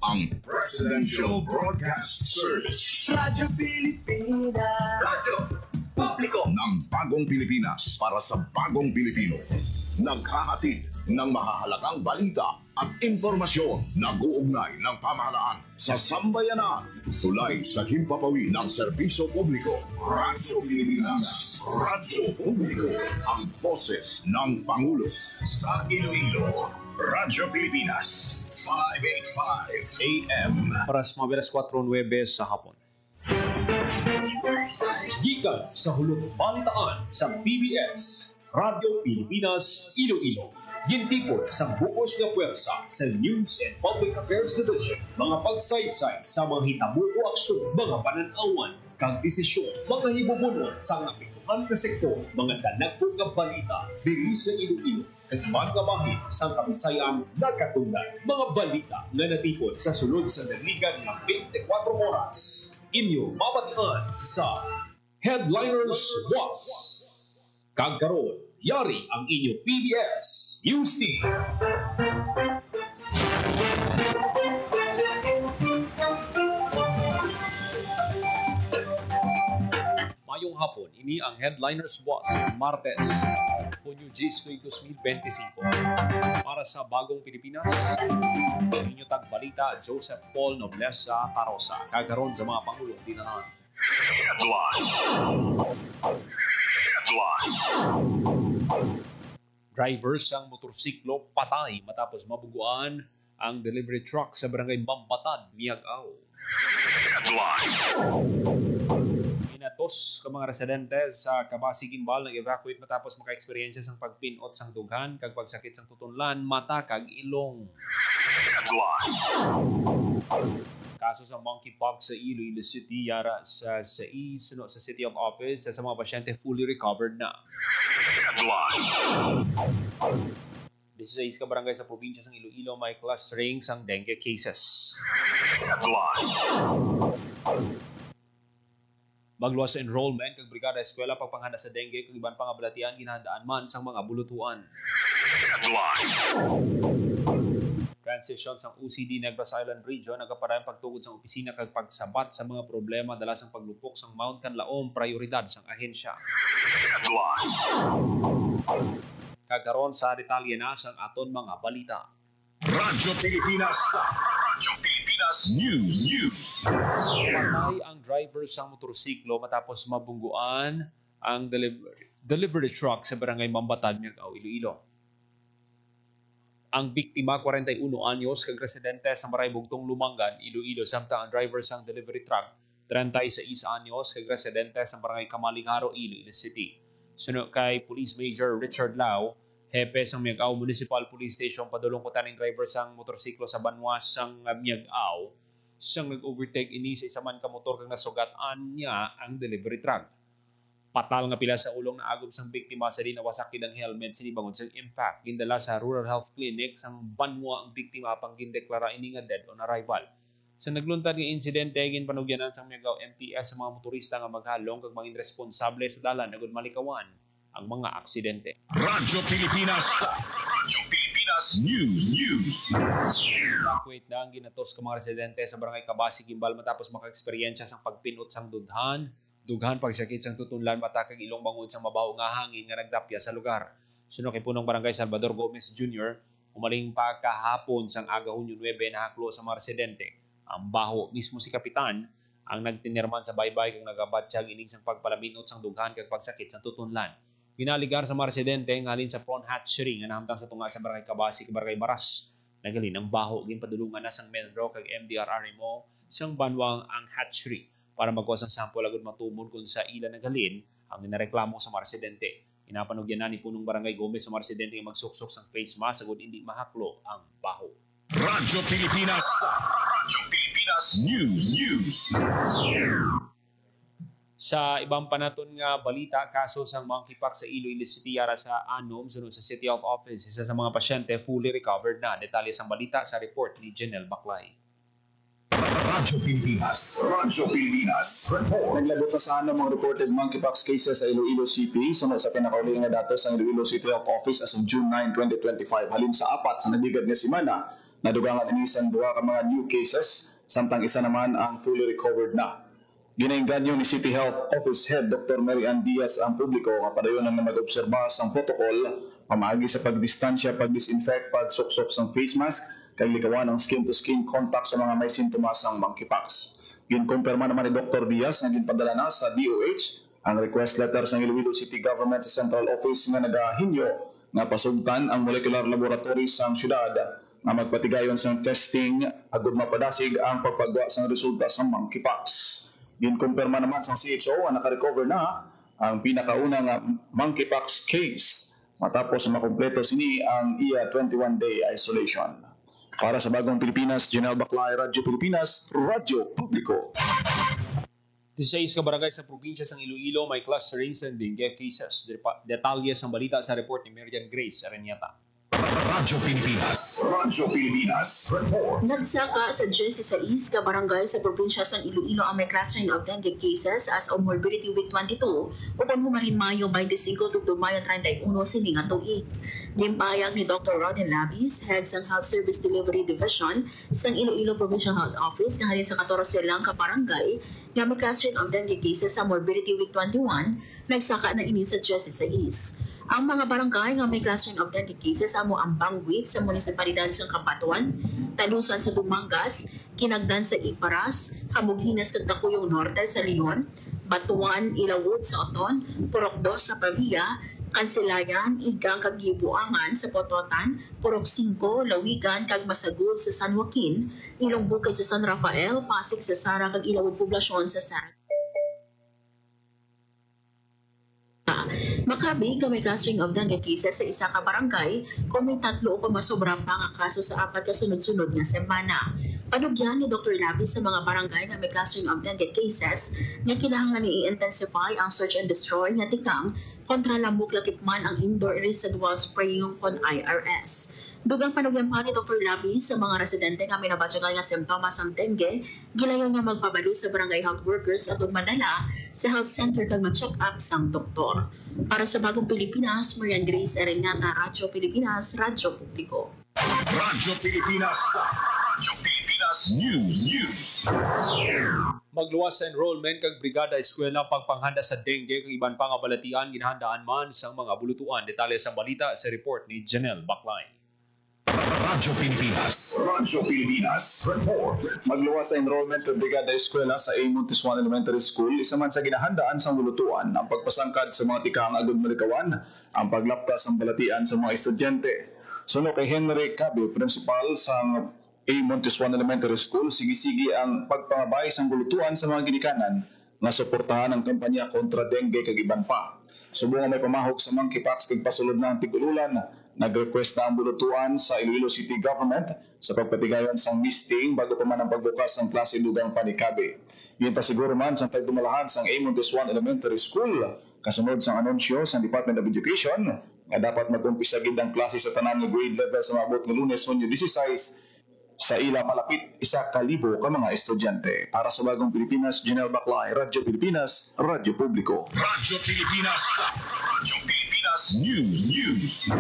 ang Presidential Broadcast Service. Radyo Pilipinas. Radyo Publiko ng Bagong Pilipinas para sa Bagong Pilipino. Naghahatid ng mahahalagang balita at impormasyon na guugnay ng pamahalaan sa sambayanan. Tulay sa himpapawid ng serbisyo publiko. Radyo Pilipinas. Radyo Publiko. Ang boses ng Pangulo. Sa Iloilo, Radyo Pilipinas. 585 AM. Para sa mga 4:09 sa hapon. Gikan sa hulog balitaan sa PBS, Radyo Pilipinas, Iloilo. Gintipon sa bukos nga puwersa sa News and Public Affairs Division. Mga pagsaysay sa mga hitabo o aksyon, mga pananawan, kag desisyon, mga hibubunon sa napituhan na sektor, mga danagpong nga balita, diri sa Iloilo, kag mga bahin sa Kabisayan nagkatunan. Mga balita nga natipon sa sulod sa naligan ng 24 oras. Inyo mabatian sa Headliners Watch. Kagkaroon, yari ang inyo PBS News Team. Mayong hapon, ini ang Headliners Watch, Martes, Hunyo 10, 2025. Para sa Bagong Pilipinas, inyo tagbalita Joseph Paul Nobleza Tarosa. Kagkaroon sa mga Pangulong Tinanan. Drivers ang motorsiklo patay matapos mabuguan ang delivery truck sa barangay Mambatad, Miagaw. Minatos ka mga residente sa Kabasi Gimbal nag-evacuate matapos maka-eksperyensya sang pagpinot sang dughan kag pagsakit sang tutunlan, mata kag ilong. Kaso sa monkeypox sa Iloilo City, yara sa suno sa City of Office sa mga pasyente fully recovered na. 16 ka barangay sa probinsya ng Iloilo may clustering sang dengue cases. Magluwas sa enrollment kag brigada eskwela pagpanghanda sa dengue kag iban pang abalatian ginahandaan man sang mga bulutuan. Transition sang OCD Negros Island Region nagaparayang pagtugod sang opisina kag pagsabat sa mga problema dala sang paglupok sang Mount Canlaon prioridad sang ahensya. Kagaron sa detalye na sang aton mga balita. Radyo Pilipinas. Radyo Pilipinas News. Patay ang driver sang motorsiklo matapos mabungguan ang delivery truck sa barangay Mambatad, Miagaw, Iloilo. Ang biktima, 41 anyos, kag residente sa Maray Bugtong, Lumangan, Iloilo, samtang ang driver sang delivery truck, 36 anyos, kag residente sa Barangay Kamalingharo, Iloilo City. Sunod kay Police Major Richard Lau, hepe sang Miagaw Municipal Police Station, padulong ko taning driver sang motorsiklo sa Banwas sang Miagaw, sang nag-overtake ini sa isa man ka motor kag nasugatan niya ang delivery truck. Patal nga pila sa ulong na agom sang biktima sa di nawasak ang helmet sinibangon sa impact. Gindala sa Rural Health Clinic sang Banwa ang biktima pang gindeklara ini nga dead on arrival. Sa nagluntad nga insidente ginpanugyanan sang Miagaw MPS sa mga motorista nga maghalong kag mga irresponsable sa dalan agud malikawan ang mga aksidente. Radyo Pilipinas. Radyo Pilipinas News. Evacuate na ang ginatos ka mga residente sa Barangay Kabasi Gimbal matapos maka-eksperyensya sang pagpinot sang dughan pagsakit sang tutunlan, mata kag ilong bangod sang mabaho nga hangin nga nagdapya sa lugar. Suno kay punong barangay Salvador Gomez Jr., umaling pa kahapon sang aga Hunyo 9 nahaklo sa mga residente. Ang baho mismo si kapitan ang nagtinirman sa baybay kag nagabatsyag ining sang pagpalaminot sang dughan kag pagsakit sang tutunlan. Ginaligar sa mga residente ngalin sa prawn hatchery nga nahamtang sa tunga sa barangay Kabasi kag barangay Baras. Nagalin ang baho ginpadulungan na sang Menro kag MDRRMO sang banwang ang hatchery para magkuha sang sample agad matumon kung sa ila nagalin ang ginareklamo sa mga residente. Inapanugyan na ni punong barangay Gomez sa mga residente nga magsuksok sang face mask agad hindi mahaklo ang baho. Radyo Pilipinas. Radyo Pilipinas News. Sa ibang panaton nga balita, kaso sang monkeypox sa Iloilo City yara sa Anom sunod sa City of Office. Isa sa mga pasyente fully recovered na. Detalye sang balita sa report ni Janelle Baclay. Radyo Pilipinas. Radyo Pilipinas. Report. Naglabot na sa mga reported monkeypox cases sa Iloilo City sunod sa pinakauling nga datos sa Iloilo City of Office as of June 9, 2025. Halin sa apat sa naligad nga semana, Nadugangan inisan duha ka mga new cases, samtang isa naman ang fully recovered na. Ginainganyo ni City Health Office Head Dr. Mary Ann Diaz ang publiko nga padayon na mag-obserba sa protocol pamaagi sa pagdistansya, pag-disinfect, pagsuksok sa face mask, kag likawan ang skin-to-skin contact sa mga may sintomas ng monkeypox. Ginkumpirma naman ni Dr. Diaz na ginpadala na sa DOH ang request letter sa Iloilo City Government sa Central Office nga nagahinyo nga pasugtan ang molecular laboratory sa syudad nga magpatigayon sa testing agud mapadasig ang pagpagwa sa resulta sa monkeypox. Ginkumpirma naman sa CHO na naka-recover na ang pinakauna nga monkeypox case matapos makumpleto sini ang iya 21-day isolation. Para sa Bagong Pilipinas, Janelle Baclay, Radyo Pilipinas, Radyo Publiko. 16 ka barangay sa probinsya ng Iloilo may clustering sa dengue cases. Detalye sa balita sa report ni Merian Grace Areniata. Radyo Pilipinas. Radyo Pilipinas. Report. Nagsaka sa 16 ka barangay sa probinsya ng Iloilo ang may clustering of dengue cases as of Morbidity Week 22 upon humarin Mayo 25 to Mayo 31 sining nga tuig. Gimpayag ni Dr. Rodin Labis, head sa Health Service Delivery Division sa Iloilo Provincial Health Office nga halin sa 14 lang ka barangay nga may clustering of dengue cases sa Morbidity Week 21, nagsaka na ini sa 16. Ang mga barangay nga may clustering of dengue cases amo ang Banguit sa munisipalidad sa Kapatuan, Talusan sa Dumangas, Kinagdan sa Iparas, Hamughinas kag Dakuyong Norte sa Leon, Batuan, Ilawod sa Oton, Purok 2 sa Pavia, Kansilayan, Igang kag Gibuangan sa Pototan, Purok 5, Lawigan kag Masagul sa San Joaquin, Ilong Bukid sa San Rafael, Pasig sa Sara kag Ilawod Poblasyon sa Sara. Makabi ka may clustering of dengue cases sa isa ka barangay kung may 3 o masobra pa nga kaso sa 4 kasunod-sunod nga semana. Panugyan ni Dr. Labis sa mga barangay nga may clustering of dengue cases nga kinahanglan i-intensify ang search and destroy nga tikang kontra lamok lakipman ang indoor residual spraying kon IRS. Dugang panugyan pa ni Dr. Labis sa mga residente nga may nabatyagan nga simptomas ang dengue, gilayon nga magpabalo sa barangay health workers at madala sa health center kag ma-check up sang doktor. Para sa Bagong Pilipinas, Marian Grace Areniata, Radyo Pilipinas, Radyo Publiko. Radyo Pilipinas. Radyo Pilipinas News. Magluwas sa enrollment kag brigada eskwela pagpanghanda sa dengue kag iban pang balatian ginhandaan man sang mga bulutuan. Detalye sa balita sa report ni Janelle Baclay. Radyo Pilipinas. Radyo Pilipinas. Report. Magluwas sa enrollment ng Brigada Eskwela sa A. Montes 1 Elementary School, isa man sa ginahandaan sa mulutuan ang pagpasangkad sa mga tikang agud malikawan, ang paglaptas ng balatian sa mga estudyante. Suno kay Henry Cabe, principal sa A. Montes 1 Elementary School, sige-sige ang pagpangabay sa bulutuan sa mga ginikanan nga suportahan ang kampanya kontra dengue kag iban pa. Subong may pamahog sa monkeypox kag pasulod na ang tigululan, nag-request na ang bulutuan sa Iloilo City Government sa pagpatigayon sang misting bago pa man ang pagbukas ng klase dugang panikabe. Yun pa siguro man sa pagdumalahan sang A. Montes 1 Elementary School, kasunod sang anunsyo sa Department of Education nga dapat mag-umpisa gid ang klase sa tanan nga grade level sa maabot nga Lunes, Hunyo 16 sa ila malapit 1,000 ka mga estudyante. Para sa Bagong Pilipinas, Janelle Baclay, Radyo Pilipinas, Radyo Publiko. Radyo Pilipinas. Radyo Pilipinas News.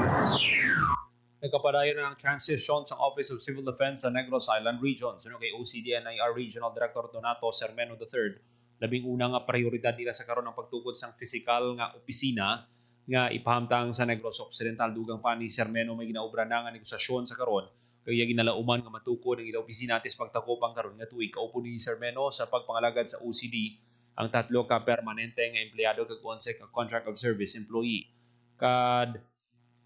Nagkapadayon na ang transition sa Office of Civil Defense sa Negros Island Region. Suno kay OCDNIR Regional Director Donato Sermeno III, labing una nga prioridad nila sa karon ng pagtukod sang physical nga opisina nga ipahamtang sa Negros Occidental. Dugang pa ni Sermeno may ginaobra na nga negosasyon sa karon kaya ginalauman nga matukod ang ilang opisina natis pagtakop ang karon nga tuig. Kaupo ni Sermeno sa pagpangalagad sa OCD ang 3 ka permanente nga empleyado kag 11 ka contract of service employee. Kad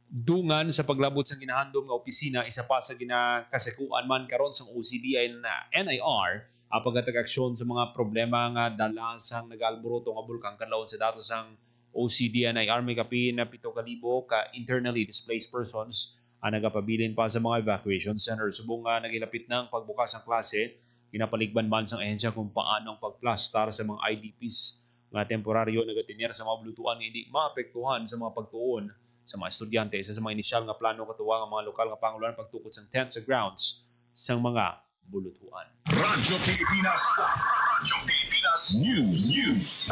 dungan sa paglabot sa ginahandom nga opisina, isa pa sa ginakasekuan man karon sa OCD ay na NIR ang pagtatag-aksyon sa mga problema nga dala sang nag-alboroto nga bulkang kanlawon sa datos sang OCD NIR may kapin na 7,000 ka internally displaced persons ang nagapabilin pa sa mga evacuation center. Subong nga nagilapit ng pagbukas ng klase, ginapaligban man sa ahensya kung paano ang pagplastar sa mga IDPs nga temporaryo nagatinir sa mga bulutuan nga hindi maapektuhan sa mga pagtuon sa mga estudyante. Isa sa mga inisyal nga plano katuwa ng mga lokal nga panguluan pagtukod sa tent sa grounds sa mga bulutuan. Radyo Pilipinas. Radyo Pilipinas News.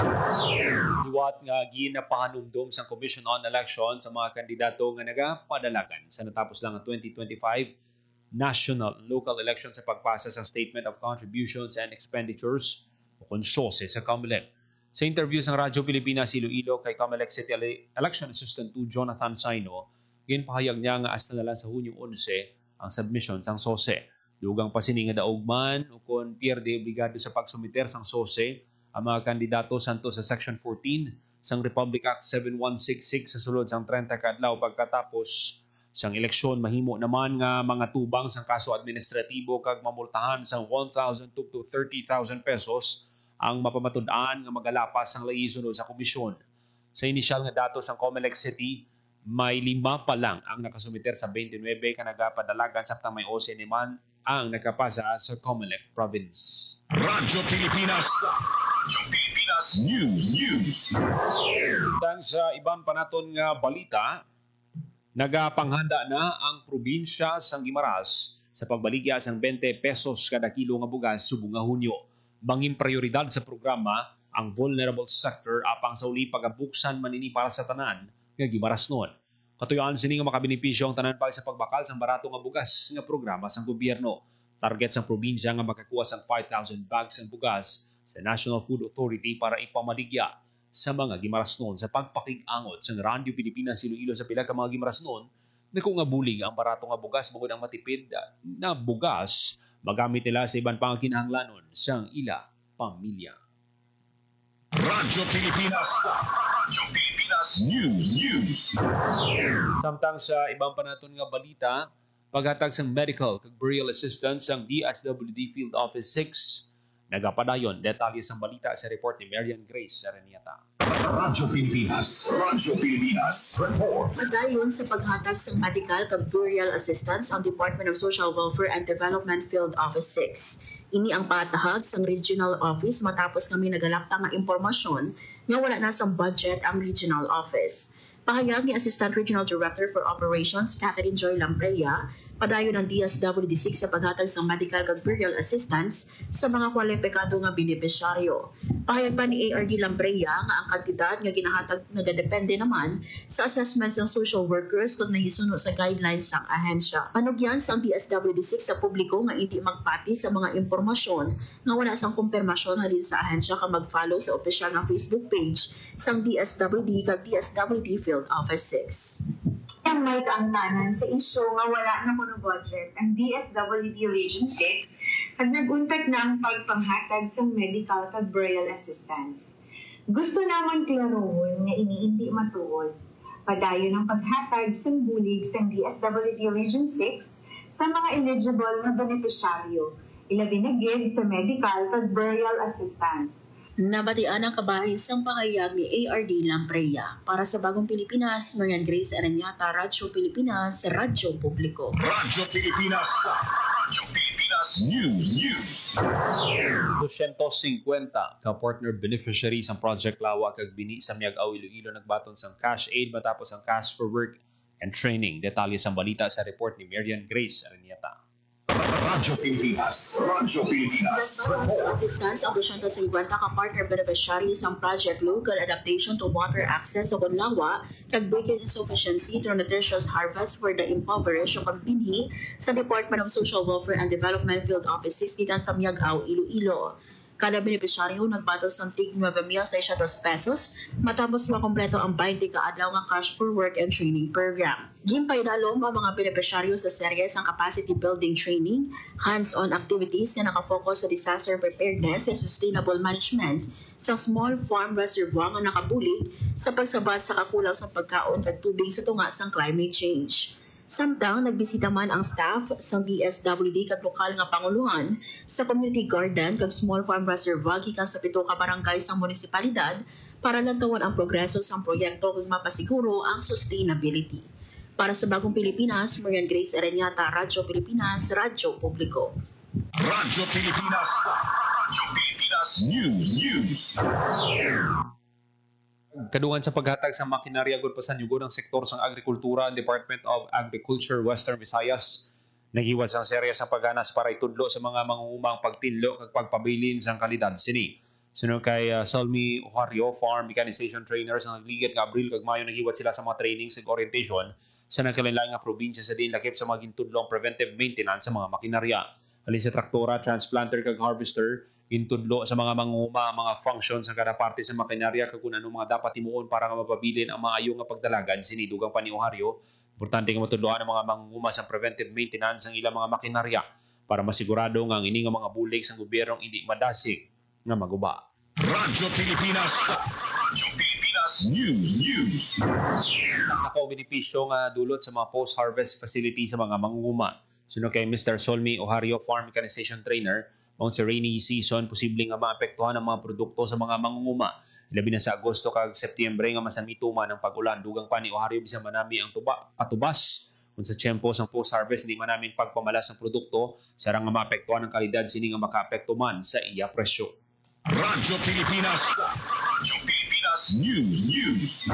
Liwat nga ginapahanumdum sa Commission on Election sa mga kandidato nga nagapadalagan sa natapos lang ang 2025 national and local elections sa pagpasa sa Statement of Contributions and Expenditures o konsose sa COMELEC. Sa interview sa Radyo Pilipinas Iloilo kay COMELEC City Election Assistant 2 Jonathan Saino, ginpahayag niya nga hasta na lang sa Hunyo 11 ang submission sang SOSE. Dugang pasininga daog man o kung pierde obligado sa pagsumiter sang SOSE ang mga kandidato santo sa Section 14 sang Republic Act 7166 sa sulod sang 30 kaadlaw pagkatapos sang eleksyon. Mahimo naman nga mga tubang sang kaso administratibo kag mamultahan sang 1,000 to 30,000 pesos ang mapamatud-an nga magalapas sang laisunod sa komisyon. Sa inisyal nga datos sang COMELEC City, may 5 pa lang ang nakasumiter sa 29 ka nagapadalagan samtang may 11 naman ang nakapasa sa COMELEC province. Radyo Pilipinas. Radyo Pilipinas News. Tang sa ibang panaton nga balita, nagapanghanda na ang probinsya sang Guimaras sa pagbaligya sang 20 pesos kada kilo nga bugas subong nga Hunyo. Banging prioridad sa programa ang vulnerable sector apang sa uli pagabuksan manini para sa tanan nga Guimaras noon. Katuyuan sini nga makabenepisyo ang tanan pa sa pagbakal sang barato nga bugas nga programa sang gobyerno. Target sang probinsya nga makakuha sang 5,000 bags ng bugas sa National Food Authority para ipamaligya sa mga Guimaras noon. Sa pagpakig-angot sang Radyo Pilipinas Iloilo sa pila ka mga Guimaras noon, nako nga bulig ang barato nga bugas bangod ang matipid na bugas magamit nila sa iban pang kinahanglanon sang ila pamilya. Radyo Pilipinas. Radyo Pilipinas News. Samtang sa ibang panaton nga balita, paghatag sang medical kag burial assistance sang DSWD Field Office 6, nagapadayon detalye sang balita sa report ni Marian Grace Areniata. Radyo Pilipinas. Radyo Pilipinas. Report. Padayon sa paghatag sa medical kag burial assistance ang Department of Social Welfare and Development Field Office 6. Ini ang patahag sa regional office matapos kami nagalapta nga impormasyon nga wala na sa budget ang regional office. Pahayag ni Assistant Regional Director for Operations Catherine Joy Lampreya, padayon ng DSWD6 sa paghatag sa medical kag burial assistance sa mga kwalipikado nga benepisyaryo. Pahayag pa ni ARD Lampreya nga ang kantidad nga ginahatag nagadepende naman sa assessments ng social workers kung nahisunod sa guidelines sang ahensya. Panugyan sang DSWD6 sa publiko nga hindi magpati sa mga impormasyon nga wala sang kumpirmasyon halin sa ahensya ka mag-follow sa opisyal nga Facebook page sang DSWD kag DSWD Field Office 6. Ang may kaangtanan sa isyu nga wala na kuno budget ang DSWD Region 6 kag nag-untat na ang pagpanghatag sa medical kag burial assistance. Gusto namon klarohon nga iniindi matuod. Padayon ang paghatag sang bulig sang DSWD Region 6 sa mga eligible nga benepisyaryo, ilabi na gid sa medical kag burial assistance. Nabatian ang kabahis ang pahayag ni ARD Lampreya. Para sa Bagong Pilipinas, Marian Grace Areniata, Radyo Pilipinas, Radyo Publiko. Radyo Pilipinas. Radyo Pilipinas News. 250 ka partner beneficiaries ang Project Lawa kag Bini sa Miag-aw Iloilo nagbaton sang cash aid matapos ang cash for work and training. Detalye sa balita sa report ni Marian Grace Areniata. Radyo Pilipinas. Radyo Pilipinas. Sa assistance ang 250 ka partner beneficiaries ang Project Local Adaptation to Water Access o Lawa kag Break-in Insufficiency through Nutritious Harvest for the Impoverished o Binhi sa Department of Social Welfare and Development Field Office 6 gikan sa Miag-aw Iloilo. Kada benepisyaryo nagbatos ng tig 9,600 pesos matapos makompleto ang 20 kaadlaw nga cash for work and training program. Gimpaydalom ang mga benepisyaryo sa series ng capacity building training, hands-on activities na nakafocus sa disaster preparedness and sustainable management sa small farm reservoir nga nakabulig sa pagsabat sa kakulang sa pagkaon at tubig sa tunga sang climate change. Samtang nagbisita man ang staff sa DSWD kag lokal nga panguluhan sa community garden kag small farm reservoir gikan sa 7 ka barangay sa munisipalidad para lantawan ang progreso sa proyekto kag mapasiguro ang sustainability. Para sa Bagong Pilipinas, Marian Grace Areniata, Radyo Pilipinas, Radyo Publiko. Radyo Pilipinas. Radyo Pilipinas News. Kadungan sa paghatag sa makinarya gud pa sa nyugod ang sektor sang agrikultura, Department of Agriculture Western Visayas naghiwat sang serya sa pagganas para itudlo sa mga mangungumang pagtinlo kag pagpabilin sang kalidad sini. Sunod kay Salmi Ohario, Farm Mechanization Trainers ang nagligid nga Abril kag Mayo naghiwat sila sa mga training sa orientation sa nagkalain-laing nga probinsya sa din lakip sa mga gintudlong preventive maintenance sa mga makinarya. Halin sa traktora, transplanter kag harvester, gintudlo sa mga manguma, mga functions sa kada parte sa makinarya kag kung ano mga dapat timuon para nga mapabilin ang maayo nga pagdalagan sinidugang paniuharyo. Importante nga matudloan ang mga manguma sa preventive maintenance ang ilang mga makinarya para masigurado nga ang ini nga mga bulig sa gobyernong hindi madasig nga maguba. Radyo Pilipinas. Radyo Pilipinas News. Ako benepisyo nga dulot sa mga post-harvest facility sa mga mangunguma. Sunod kay Mr. Solmi Ohario, Farm Mechanization Trainer, mount sa rainy season, posibleng nga maapektuhan ang mga produkto sa mga mangunguma. Labi na sa Agosto kag Setyembre nga masamituman ng pag-ulan. Dugang pa ni Ohario bisan manami ang patubas. Kung sa tiyempo sa post-harvest, hindi manaming pagpamalas ng produkto, sarang nga maapektuhan ang kalidad sini nga makaapekto man sa iya presyo. Radyo Pilipinas. Radyo Pilipinas News.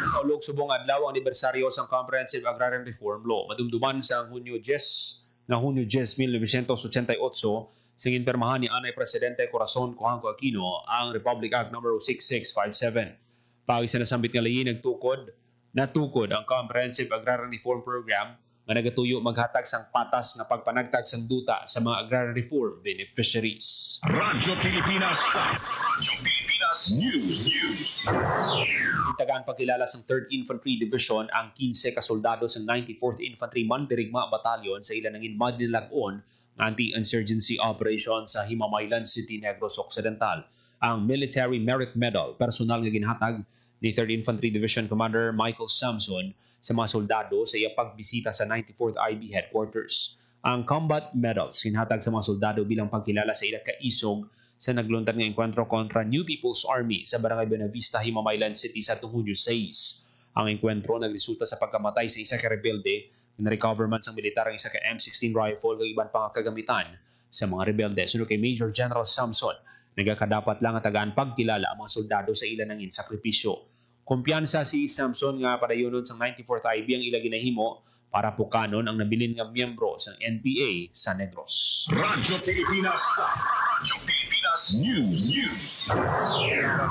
Sa ulog subong adlaw ang anibersaryo sa Comprehensive Agrarian Reform Law. Madumduman sa Hunyo 10, 1988 sa ginpermahan ni Anay Presidente Corazon Cojanco Aquino ang Republic Act No. 6657. Pagis sa nasambit nga layi natukod ang Comprehensive Agrarian Reform Program nga nagatuyo maghatag sang patas na pagpanagtag sang duta sa mga agrarian reform beneficiaries. Radyo Pilipinas. Radyo Pilipinas News. Itagaan pagkilala sa 3rd Infantry Division ang 15 kasoldado sa 94th Infantry Mandirigma Battalion sa ilan ng Madnilagon anti-insurgency operation sa Himamaylan City, Negros Occidental. Ang Military Merit Medal, personal nga ginhatag ni 3rd Infantry Division Commander Michael Samson sa mga soldado sa iya pagbisita sa 94th IB Headquarters. Ang Combat Medals ginhatag sa mga soldado bilang pagkilala sa ilang kaisog sa nagluntad nga enkwentro kontra New People's Army sa Barangay Buenavista, Himamaylan City sa Hunyo 6. Ang enkwentro nagresulta sa pagkamatay sa isa ka rebelde. Na-recover man sang militar ang isa ka M16 rifle kag iban pang kagamitan sa mga rebelde. Sunod kay Major General Samson, nagakadapat lang at tagaan pagkilala ang mga soldado sa ilan ng insakripisyo. Kumpiyansa si Samson nga padayonon sang 94th IB ang ila ginahimo para pukanon ang nabilin nga miyembro sa NPA sa Negros. Radyo Pilipinas. Radyo Pilipinas News.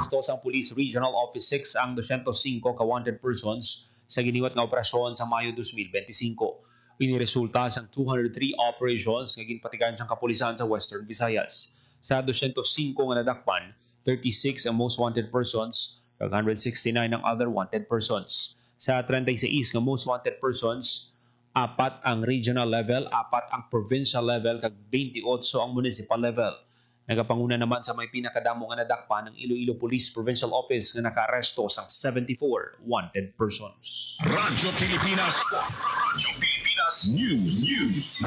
Gusto sang Police Regional Office 6 ang 205 ka-wanted persons sa giniwat nga operasyon sa Mayo 2025. Iniresulta sang 203 operations nga ginpatigan sang kapulisan sa Western Visayas. Sa 205 nga nadakpan, 36 ang most wanted persons, kag 169 ang other wanted persons. Sa 36 nga most wanted persons, 4 ang regional level, 4 ang provincial level, kag 28 ang municipal level. Nagapanguna naman sa may pinakadamo nga nadakpan ng Iloilo Police Provincial Office nga nakaaresto sang 74 wanted persons. Radyo Pilipinas. Radyo Pilipinas News.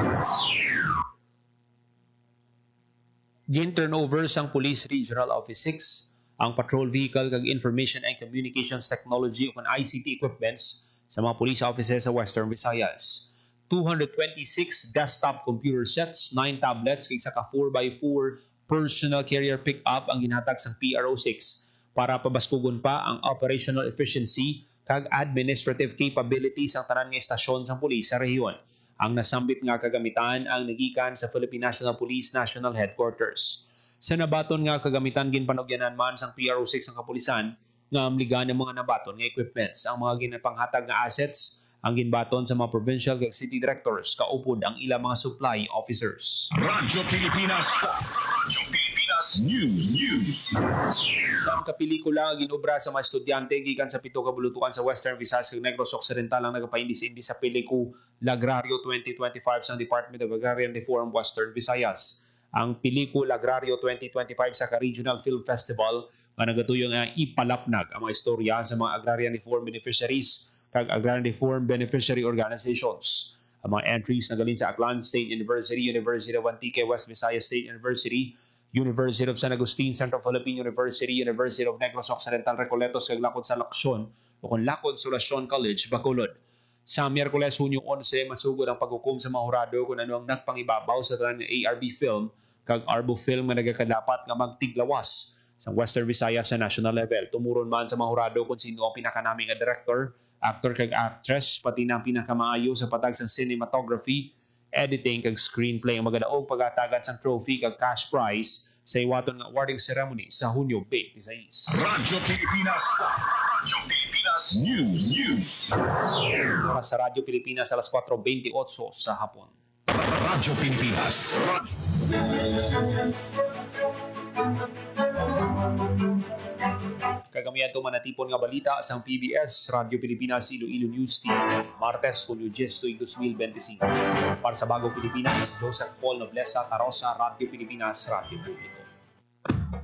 Gin-turnover sang Police Regional Office 6 ang patrol vehicle kag information and communications technology o ICT equipments sa mga police offices sa Western Visayas. 226 desktop computer sets, 9 tablets, kaysa ka 4x4 personal carrier pickup ang ginhatag sa PRO6 para pabaskugon pa ang operational efficiency kag administrative capabilities ang tanan nga estasyon sa pulis sa rehiyon. Ang nasambit nga kagamitan ang nagikan sa Philippine National Police National Headquarters. Sa nabaton nga kagamitan ginpanugyanan man sang PRO6 ang kapulisan nga amligan ng mga nabaton nga equipments. Ang mga ginapanghatag nga assets ang ginbaton sa mga provincial kag city directors kaupod ang ilang mga supply officers. Radyo Pilipinas. Radyo Pilipinas News. Ang kapelikula nga ginobra sa mga estudyante gikan sa 7 ka bulutuan sa Western Visayas kag Negros Occidental ang nagapaindis-indis sa Pelikula Agrario 2025 sa Department of Agrarian Reform Western Visayas. Ang Pelikula Agrario 2025 sa Regional Film Festival nga nagatuyo nga ipalapnag ang mga istorya sa mga agrarian reform beneficiaries kag agrarian reform beneficiary organizations. Ang mga entries na galin sa Aklan State University, University of Antique, West Visayas State University, University of San Agustin, Central Philippine University, University of Negros Occidental, Recoletos, kag Lakod sa Laksyon, o kung Lakod Solasyon College, Bacolod. Sa Miyerkules, Hunyo 11, masugod ang paghukom sa mga hurado kung ano ang nagpangibabaw sa tanan ng ARB Film kag Arbo Film nga nagakadapat nga magtiglawas sa Western Visayas sa national level. Tumuron man sa mga hurado kung sino ang pinakanaming director, actor kag actress, pati na ang pinakamaayo sa patag sa cinematography, editing kag screenplay ang magadaog pagatagan sa trophy kag cash prize sa iwaton nga awarding ceremony sa Hunyo 26. Radyo Pilipinas. Radyo Pilipinas Pilipinas News. Para sa Radyo Pilipinas, alas 4:28 sa hapon. Radyo Pilipinas. Kagamihan ito manatipon nga balita sa PBS, Radyo Pilipinas, Iloilo News Team, Martes, Hulyo 10, 2025. Para sa Bagong Pilipinas, Joseph Paul Noblesa Tarosa, Radyo Pilipinas, Radyo Publiko.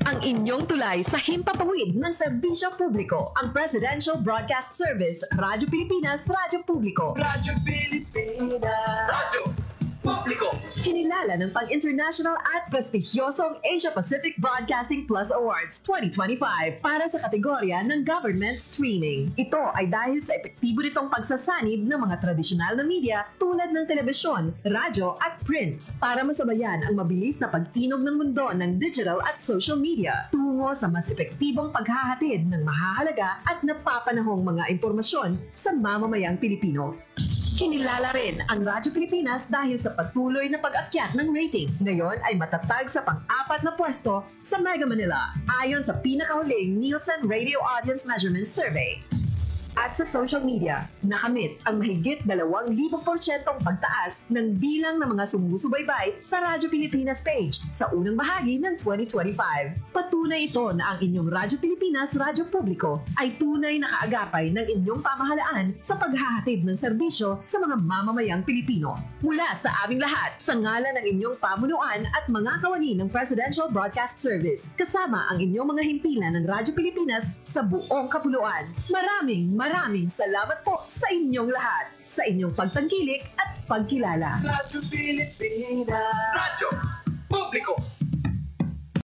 Ang inyong tulay sa himpapawid ng serbisyo publiko, ang Presidential Broadcast Service, Radyo Pilipinas, Radyo Publiko. Radyo Pilipinas. Radyo Publiko. Kinilala ng pang-international at prestigyosong Asia Pacific Broadcasting Plus Awards 2025 para sa kategorya ng Government Streaming. Ito ay dahil sa epektibo nitong pagsasanib ng mga tradisyonal na media tulad ng telebisyon, radyo at print para masabayan ang mabilis na pag-inog ng mundo ng digital at social media tungo sa mas epektibong paghahatid ng mahahalaga at napapanahong mga impormasyon sa mamamayang Pilipino. Kinilala rin ang Radyo Pilipinas dahil sa patuloy na pag-akyat ng rating. Ngayon ay matatag sa pang-4 na pwesto sa Mega Manila ayon sa pinakahuling Nielsen Radio Audience Measurement Survey. At sa social media, nakamit ang mahigit 2,000% pagtaas ng bilang ng mga sumusubaybay sa Radyo Pilipinas page sa unang bahagi ng 2025. Patunay ito na ang inyong Radyo Pilipinas Radyo Publiko ay tunay na kaagapay ng inyong pamahalaan sa paghahatid ng serbisyo sa mga mamamayang Pilipino. Mula sa aming lahat, sa ngalan ng inyong pamunuan at mga kawani ng Presidential Broadcast Service, kasama ang inyong mga himpilan ng Radyo Pilipinas sa buong kapuluan. Maraming salamat po sa inyong lahat, sa inyong pagtangkilik at pagkilala. Radyo Pilipinas. Radyo Publiko.